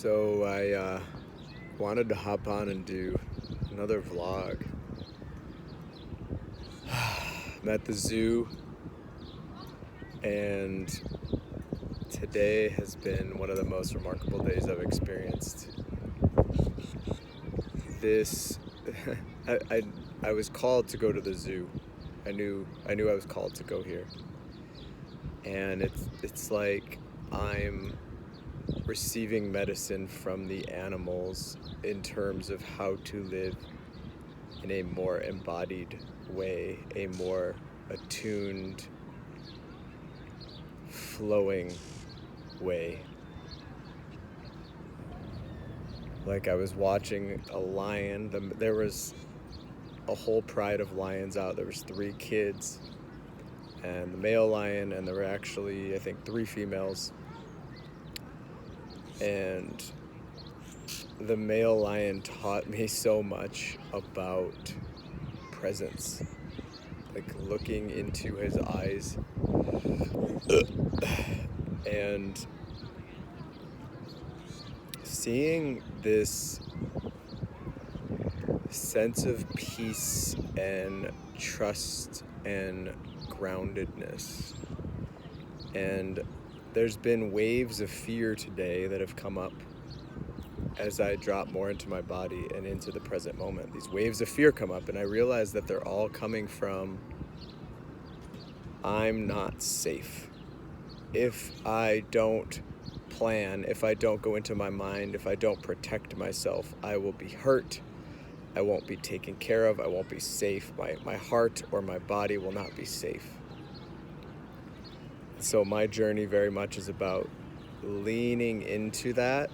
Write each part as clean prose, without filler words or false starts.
So I wanted to hop on and do another vlog. I'm at the zoo, and today has been one of the most remarkable days I've experienced. This, I was called to go to the zoo. I knew I was called to go here, and it's like I'm receiving medicine from the animals in terms of how to live in a more embodied way, a more attuned, flowing way. Like I was watching a lion. There was a whole pride of lions out. There was 3 kids and the male lion, and there were actually, I think, 3 females. And the male lion taught me so much about presence, like looking into his eyes and seeing this sense of peace and trust and groundedness. And there's been waves of fear today that have come up as I drop more into my body and into the present moment. These waves of fear come up, and I realize that they're all coming from, I'm not safe. If I don't plan, if I don't go into my mind, if I don't protect myself, I will be hurt. I won't be taken care of. I won't be safe. My heart or my body will not be safe. So my journey very much is about leaning into that,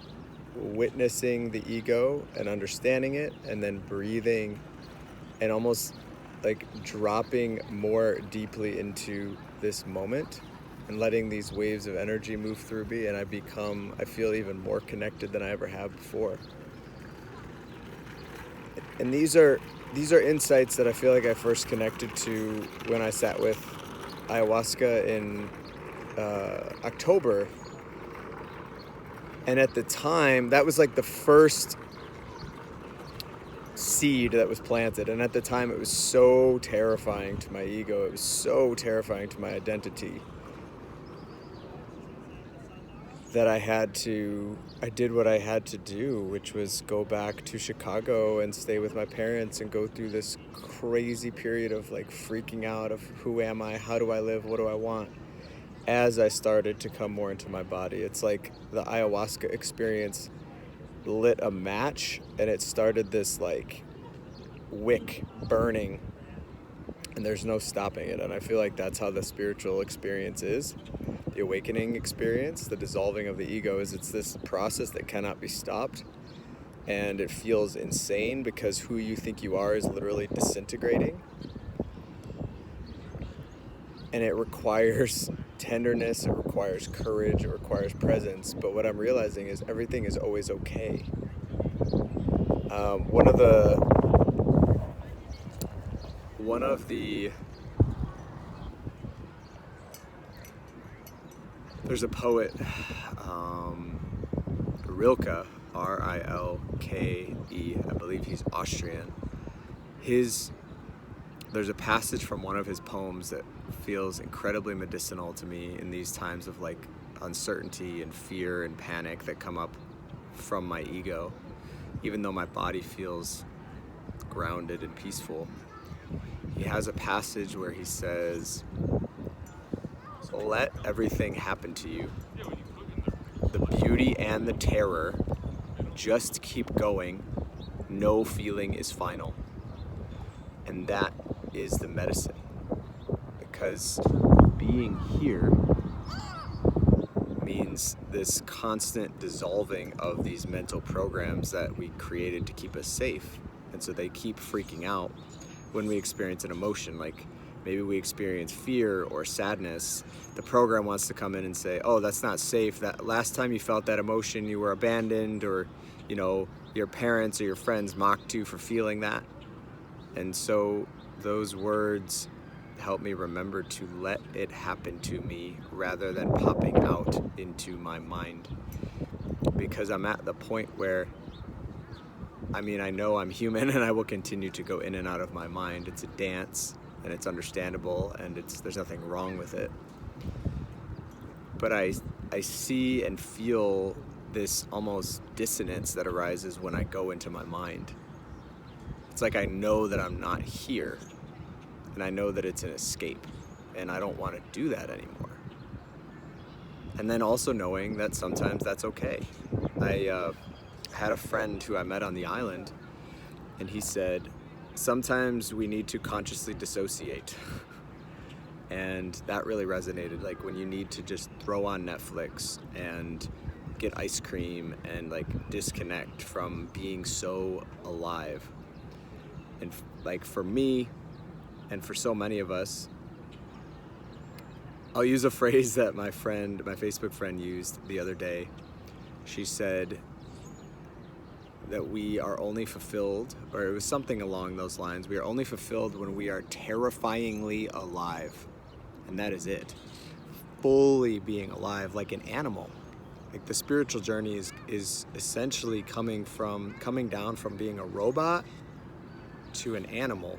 witnessing the ego and understanding it, and then breathing and almost like dropping more deeply into this moment and letting these waves of energy move through me, and I feel even more connected than I ever have before. And these are insights that I feel like I first connected to when I sat with ayahuasca in October. And at the time, that was like the first seed that was planted. And at the time, it was so terrifying to my ego. It was so terrifying to my identity that I did what I had to do, which was go back to Chicago and stay with my parents and go through this crazy period of like freaking out of who am I, how do I live, what do I want, as I started to come more into my body. It's like the ayahuasca experience lit a match, and it started this like wick burning, and there's no stopping it. And I feel like that's how the spiritual experience is. The awakening experience, the dissolving of the ego, is it's this process that cannot be stopped, and it feels insane because who you think you are is literally disintegrating, and it requires tenderness, it requires courage, it requires presence. But what I'm realizing is everything is always okay. One of the there's a poet, Rilke, Rilke, I believe he's Austrian. There's a passage from one of his poems that feels incredibly medicinal to me in these times of like uncertainty and fear and panic that come up from my ego, even though my body feels grounded and peaceful. He has a passage where he says, "Let everything happen to you. The beauty and the terror. Just keep going. No feeling is final." And that is the medicine. Because being here means this constant dissolving of these mental programs that we created to keep us safe. And so they keep freaking out when we experience an emotion. Like maybe we experience fear or sadness. The program wants to come in and say, oh, that's not safe. That last time you felt that emotion, you were abandoned, or, you know, your parents or your friends mocked you for feeling that. And so those words help me remember to let it happen to me rather than popping out into my mind. because I'm at the point where, I mean, I know I'm human and I will continue to go in and out of my mind. It's a dance and it's understandable and there's nothing wrong with it. But I see and feel this almost dissonance that arises when I go into my mind. It's like I know that I'm not here, and I know that it's an escape, and I don't want to do that anymore. And then also knowing that sometimes that's okay. I had a friend who I met on the island, and he said, sometimes we need to consciously dissociate. And that really resonated, like when you need to just throw on Netflix and get ice cream and like disconnect from being so alive. And like for me, and for so many of us, I'll use a phrase that my Facebook friend used the other day. She said that we are only fulfilled, or it was something along those lines, we are only fulfilled when we are terrifyingly alive. And that is it. Fully being alive like an animal. Like the spiritual journey is essentially coming down from being a robot to an animal.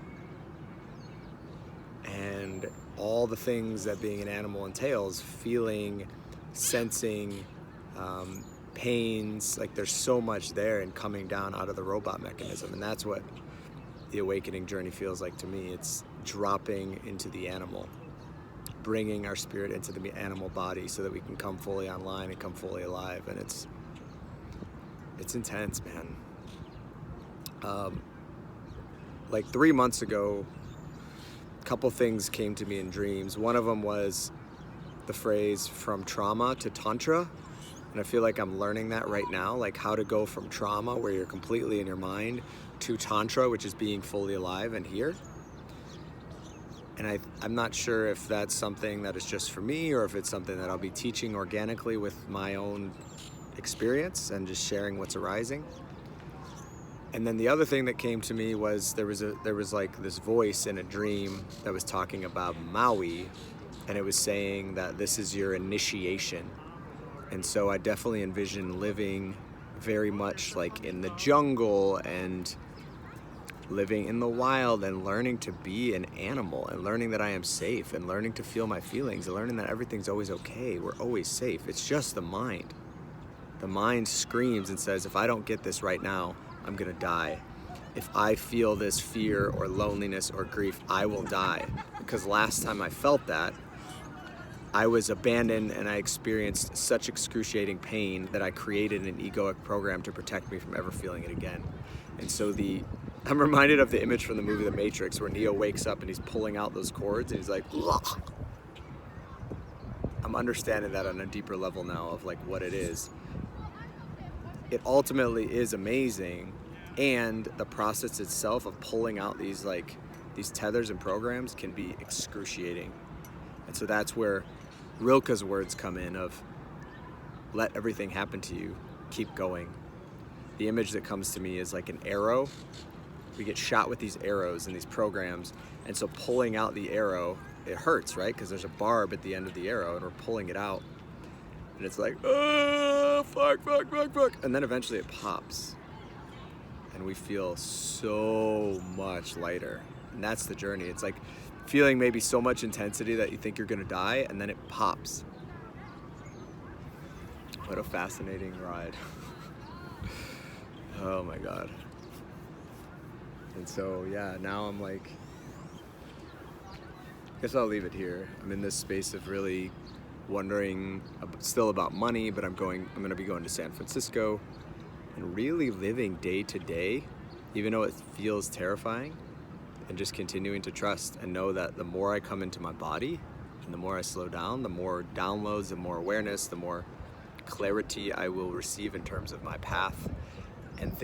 And all the things that being an animal entails, feeling, sensing, pains, like there's so much there, and coming down out of the robot mechanism. And that's what the awakening journey feels like to me. It's dropping into the animal, bringing our spirit into the animal body so that we can come fully online and come fully alive. And it's intense, man. Like 3 months ago, a couple things came to me in dreams. One of them was the phrase from trauma to tantra. And I feel like I'm learning that right now, like how to go from trauma, where you're completely in your mind, to tantra, which is being fully alive and here. And I'm not sure if that's something that is just for me, or if it's something that I'll be teaching organically with my own experience and just sharing what's arising. And then the other thing that came to me was there was like this voice in a dream that was talking about Maui, and it was saying that this is your initiation. And so I definitely envision living very much like in the jungle and living in the wild and learning to be an animal and learning that I am safe and learning to feel my feelings and learning that everything's always okay. We're always safe. It's just the mind. The mind screams and says, if I don't get this right now, I'm gonna die. If I feel this fear or loneliness or grief, I will die. Because last time I felt that, I was abandoned and I experienced such excruciating pain that I created an egoic program to protect me from ever feeling it again. And so I'm reminded of the image from the movie The Matrix where Neo wakes up and he's pulling out those cords and he's like, ugh. I'm understanding that on a deeper level now of like what it is. It ultimately is amazing, and the process itself of pulling out these tethers and programs can be excruciating. And so that's where Rilke's words come in of let everything happen to you, keep going. The image that comes to me is like an arrow. We get shot with these arrows and these programs, and so pulling out the arrow, it hurts, right? Because there's a barb at the end of the arrow and we're pulling it out. And it's like, oh, fuck. And then eventually it pops. And we feel so much lighter. And that's the journey. It's like feeling maybe so much intensity that you think you're gonna die, and then it pops. What a fascinating ride. Oh my God. And so, yeah, now I'm like, I guess I'll leave it here. I'm in this space of really wondering still about money, but I'm gonna be going to San Francisco and really living day to day, even though it feels terrifying, and just continuing to trust and know that the more I come into my body and the more I slow down, the more downloads, the more awareness, the more clarity I will receive in terms of my path